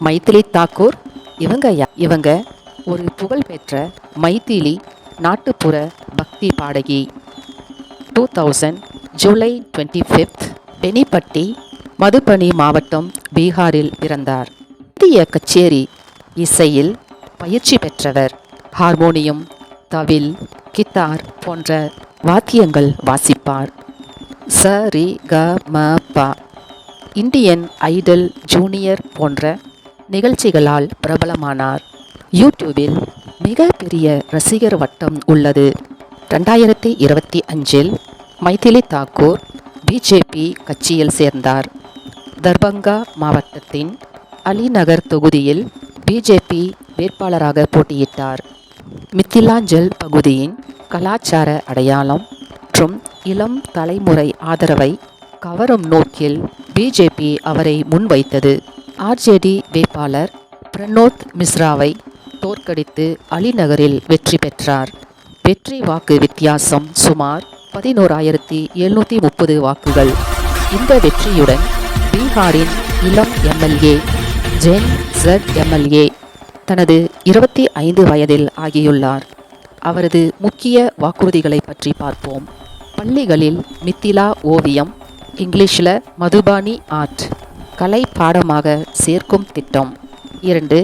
மைதிலி தாக்கூர் இவங்க ஒரு புகழ்பெற்ற மைதிலி நாட்டுப்புற பக்தி பாடகி. 2000 ஜூலை 25 பெனிப்பட்டி, மதுபனி மாவட்டம், பீகாரில் பிறந்தார். இந்திய கச்சேரி இசையில் பயிற்சி பெற்றவர். ஹார்மோனியம், தவில், கித்தார் போன்ற வாத்தியங்கள் வாசிப்பார். ச ரி க ம ப, இந்தியன் ஐடல் ஜூனியர் போன்ற நிகழ்ச்சிகளால் பிரபலமானார். யூடியூபில் மிக பெரிய ரசிகர் வட்டம் உள்ளது. 2025 மைதிலி தாக்கூர் பிஜேபி கட்சியில் சேர்ந்தார். தர்பங்கா மாவட்டத்தின் அலிநகர் தொகுதியில் பிஜேபி வேட்பாளராக போட்டியிட்டார். மித்திலாஞ்சல் பகுதியின் கலாச்சார அடையாளம் மற்றும் இளம் தலைமுறை ஆதரவை கவரும் நோக்கில் பிஜேபி அவரை முன்வைத்தது. ஆர்ஜேடி வேட்பாளர் பிரனோத் மிஸ்ராவை தோற்கடித்து அலிநகரில் வெற்றி பெற்றார். வெற்றி வாக்கு வித்தியாசம் சுமார் 11,730 வாக்குகள். இந்த வெற்றியுடன் பீகாரின் இளம் எம்எல்ஏ ஜென் ஜட் எம்எல்ஏ தனது 25 வயதில் ஆகியுள்ளார். அவரது முக்கிய வாக்குறுதிகளை பற்றி பார்ப்போம். பள்ளிகளில் மித்திலா ஓவியம், இங்கிலீஷில் மதுபானி ஆர்ட் கலை பாடமாக சேர்க்கும் திட்டம். 2.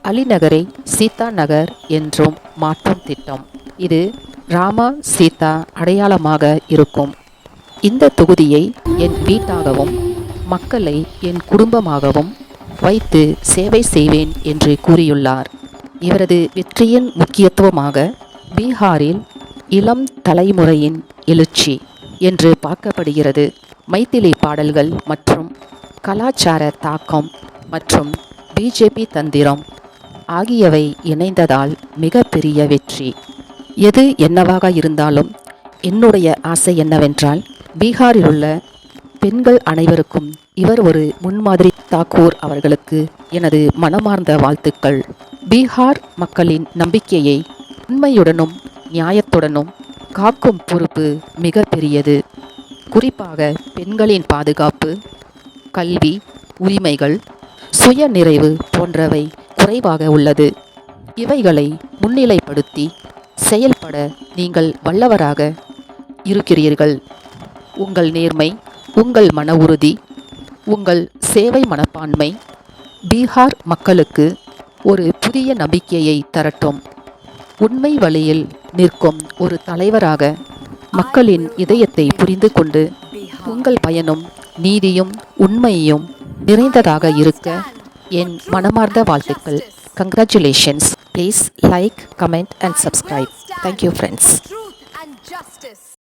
அலிநகரை சீதா நகர் என்றும் மாற்றும் திட்டம். இது ராமா சீதா அடையாளமாக இருக்கும். இந்த தொகுதியை என் வீட்டாகவும் மக்களை என் குடும்பமாகவும் வைத்து சேவை செய்வேன் என்று கூறியுள்ளார். இவரது வெற்றியின் முக்கியத்துவமாக பீகாரில் இளம் தலைமுறையின் எழுச்சி என்று பார்க்கப்படுகிறது. மைதிலி பாடல்கள் மற்றும் கலாச்சார தாக்கம் மற்றும் பிஜேபி தந்திரம் ஆகியவை இணைந்ததால் மிகப்பெரிய வெற்றி. எது என்னவாக இருந்தாலும் என்னுடைய ஆசை என்னவென்றால், பீகாரில் உள்ள பெண்கள் அனைவருக்கும் இவர் ஒரு முன்மாதிரி. தாக்கூர் அவர்களுக்கு எனது மனமார்ந்த வாழ்த்துக்கள். பீகார் மக்களின் நம்பிக்கையை உண்மையுடனும் நியாயத்துடனும் காக்கும் பொறுப்பு மிக பெரியது. குறிப்பாக பெண்களின் பாதுகாப்பு, கல்வி, உரிமைகள், சுய நிறைவு போன்றவை குறைவாக உள்ளது. இவைகளை முன்னிலைப்படுத்தி செயல்பட நீங்கள் வல்லவராக இருக்கிறீர்கள். உங்கள் நேர்மை, உங்கள் மன உறுதி, உங்கள் சேவை மனப்பான்மை பீகார் மக்களுக்கு ஒரு புதிய நம்பிக்கையை தரட்டும். உண்மை வழியில் நிற்கும் ஒரு தலைவராக மக்களின் இதயத்தை புரிந்து கொண்டு உங்கள் பயணம் நீதியும் உண்மையும் நிறைந்ததாக இருக்க என் மனமார்ந்த வாழ்த்துக்கள். Congratulations. Please like, comment and subscribe. Thank you, friends.